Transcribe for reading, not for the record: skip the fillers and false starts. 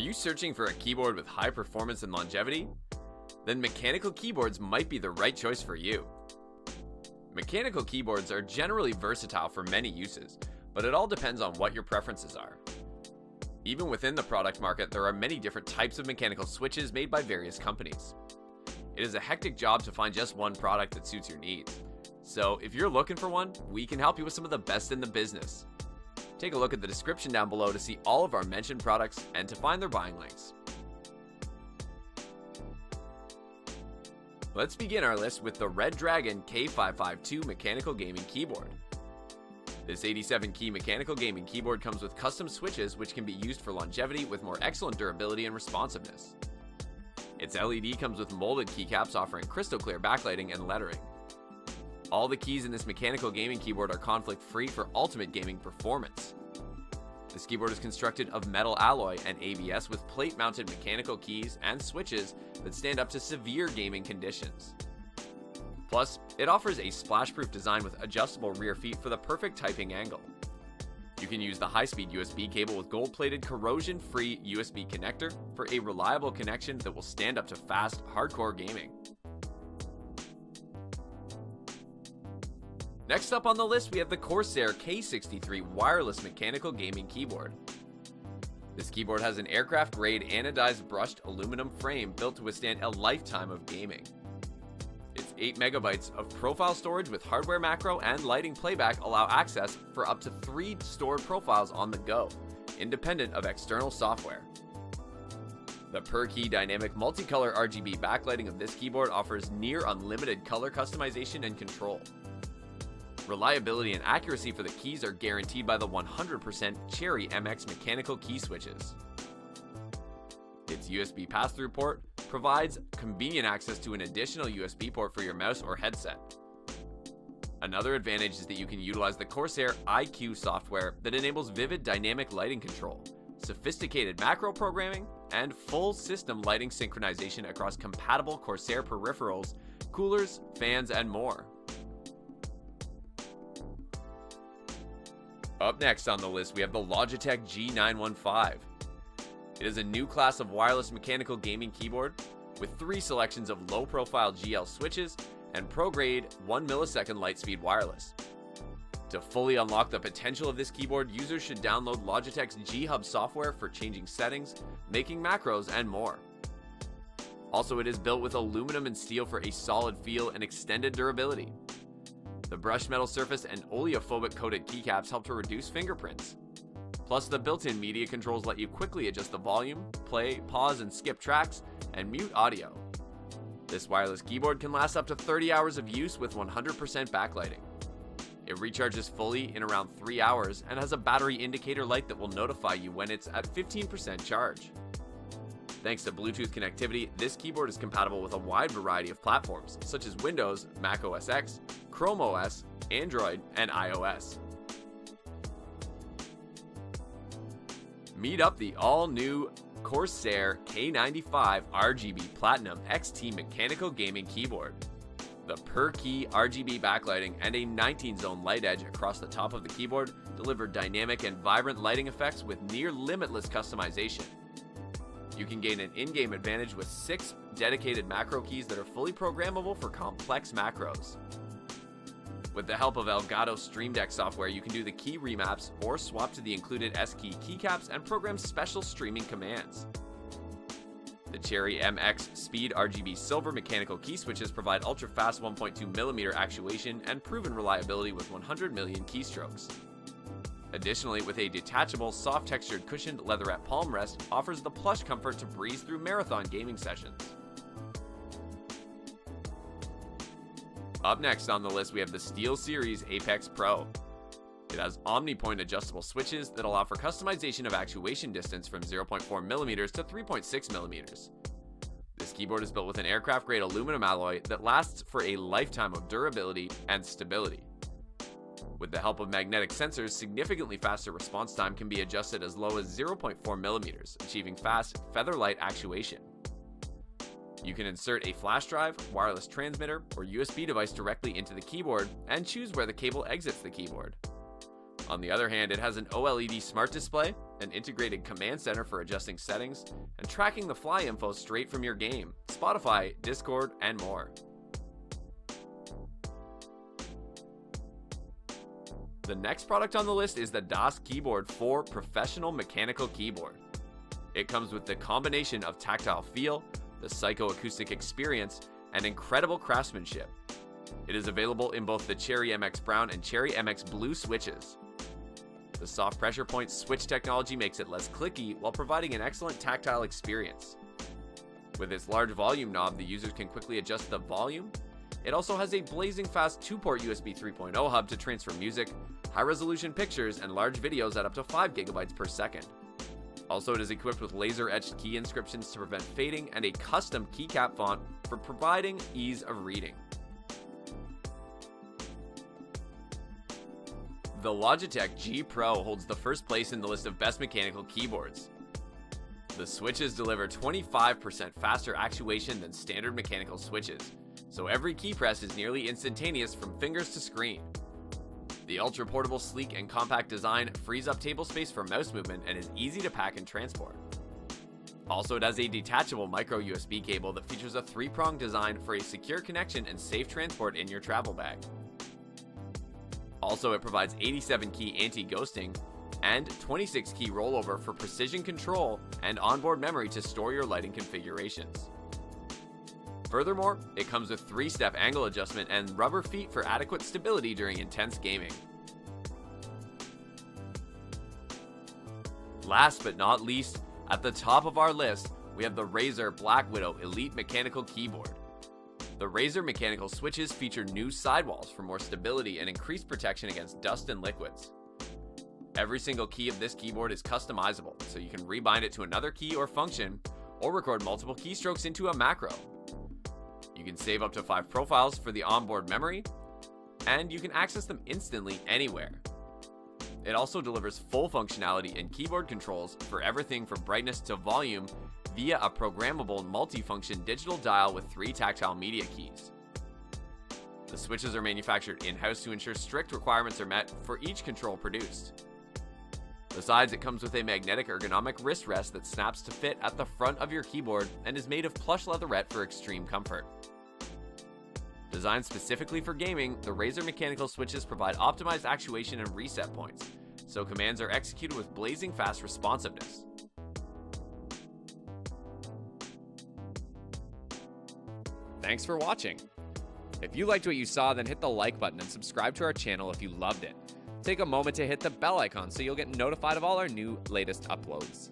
you searching for a keyboard with high performance and longevity? Then mechanical keyboards might be the right choice for you. Mechanical keyboards are generally versatile for many uses, but it all depends on what your preferences are. Even within the product market, there are many different types of mechanical switches made by various companies. It is a hectic job to find just one product that suits your needs. So if you're looking for one, we can help you with some of the best in the business. Take a look at the description down below to see all of our mentioned products and to find their buying links. Let's begin our list with the Redragon K552 mechanical gaming keyboard. This 87-key mechanical gaming keyboard comes with custom switches which can be used for longevity with more excellent durability and responsiveness. Its LED comes with molded keycaps offering crystal clear backlighting and lettering. All the keys in this mechanical gaming keyboard are conflict-free for ultimate gaming performance. This keyboard is constructed of metal alloy and ABS with plate-mounted mechanical keys and switches that stand up to severe gaming conditions. Plus, it offers a splash-proof design with adjustable rear feet for the perfect typing angle. You can use the high-speed USB cable with gold-plated corrosion-free USB connector for a reliable connection that will stand up to fast, hardcore gaming. Next up on the list, we have the CORSAIR K63 wireless mechanical gaming keyboard. This keyboard has an aircraft-grade anodized brushed aluminum frame built to withstand a lifetime of gaming. Its 8 MB of profile storage with hardware macro and lighting playback allow access for up to 3 stored profiles on the go, independent of external software. The per-key dynamic multicolor RGB backlighting of this keyboard offers near unlimited color customization and control. Reliability and accuracy for the keys are guaranteed by the 100% Cherry MX mechanical key switches. Its USB pass-through port provides convenient access to an additional USB port for your mouse or headset. Another advantage is that you can utilize the CORSAIR IQ software that enables vivid dynamic lighting control, sophisticated macro programming, and full system lighting synchronization across compatible CORSAIR peripherals, coolers, fans, and more. Up next on the list, we have the Logitech G915. It is a new class of wireless mechanical gaming keyboard with 3 selections of low-profile GL switches and pro-grade 1 millisecond light-speed wireless. To fully unlock the potential of this keyboard, users should download Logitech's G Hub software for changing settings, making macros, and more. Also, it is built with aluminum and steel for a solid feel and extended durability. The brushed metal surface and oleophobic coated keycaps help to reduce fingerprints. Plus, the built-in media controls let you quickly adjust the volume, play, pause, and skip tracks, and mute audio. This wireless keyboard can last up to 30 hours of use with 100% backlighting. It recharges fully in around 3 hours and has a battery indicator light that will notify you when it's at 15% charge. Thanks to Bluetooth connectivity, this keyboard is compatible with a wide variety of platforms, such as Windows, Mac OS X, Chrome OS, Android, and iOS. Meet up the all-new CORSAIR K95 RGB Platinum XT mechanical gaming keyboard. The per-key RGB backlighting and a 19-zone light edge across the top of the keyboard deliver dynamic and vibrant lighting effects with near-limitless customization. You can gain an in-game advantage with 6 dedicated macro keys that are fully programmable for complex macros. With the help of Elgato Stream Deck software, you can do the key remaps or swap to the included S-Key keycaps and program special streaming commands. The Cherry MX Speed RGB Silver mechanical key switches provide ultra-fast 1.2mm actuation and proven reliability with 100 million keystrokes. Additionally, with a detachable, soft-textured cushioned leatherette palm rest, offers the plush comfort to breeze through marathon gaming sessions. Up next on the list, we have the SteelSeries Apex Pro. It has OmniPoint adjustable switches that allow for customization of actuation distance from 0.4mm to 3.6mm. This keyboard is built with an aircraft-grade aluminum alloy that lasts for a lifetime of durability and stability. With the help of magnetic sensors, significantly faster response time can be adjusted as low as 0.4mm, achieving fast, feather-light actuation. You can insert a flash drive, wireless transmitter, or USB device directly into the keyboard and choose where the cable exits the keyboard. On the other hand, it has an OLED smart display, an integrated command center for adjusting settings, and tracking the fly info straight from your game, Spotify, Discord, and more. The next product on the list is the DAS Keyboard 4 Professional Mechanical Keyboard. It comes with the combination of tactile feel, the psychoacoustic experience, and incredible craftsmanship. It is available in both the Cherry MX Brown and Cherry MX Blue switches. The soft pressure point switch technology makes it less clicky while providing an excellent tactile experience. With its large volume knob, the users can quickly adjust the volume. It also has a blazing fast 2-port USB 3.0 hub to transfer music, high-resolution pictures, and large videos at up to 5 GB per second. Also, it is equipped with laser-etched key inscriptions to prevent fading and a custom keycap font for providing ease of reading. The Logitech G Pro holds the first place in the list of best mechanical keyboards. The switches deliver 25% faster actuation than standard mechanical switches, so every key press is nearly instantaneous from fingers to screen. The ultra-portable, sleek, and compact design frees up table space for mouse movement and is easy to pack and transport. Also, it has a detachable micro USB cable that features a 3-pronged design for a secure connection and safe transport in your travel bag. Also, it provides 87-key anti-ghosting and 26-key rollover for precision control and onboard memory to store your lighting configurations. Furthermore, it comes with 3-step angle adjustment and rubber feet for adequate stability during intense gaming. Last but not least, at the top of our list, we have the Razer Black Widow Elite Mechanical Keyboard. The Razer mechanical switches feature new sidewalls for more stability and increased protection against dust and liquids. Every single key of this keyboard is customizable, so you can rebind it to another key or function, or record multiple keystrokes into a macro. You can save up to 5 profiles for the onboard memory, and you can access them instantly anywhere. It also delivers full functionality and keyboard controls for everything from brightness to volume via a programmable multifunction digital dial with 3 tactile media keys. The switches are manufactured in-house to ensure strict requirements are met for each control produced. Besides, it comes with a magnetic ergonomic wrist rest that snaps to fit at the front of your keyboard and is made of plush leatherette for extreme comfort. Designed specifically for gaming, the Razer mechanical switches provide optimized actuation and reset points, so commands are executed with blazing fast responsiveness. Thanks for watching. If you liked what you saw, then hit the like button and subscribe to our channel if you loved it. Take a moment to hit the bell icon so you'll get notified of all our new latest uploads.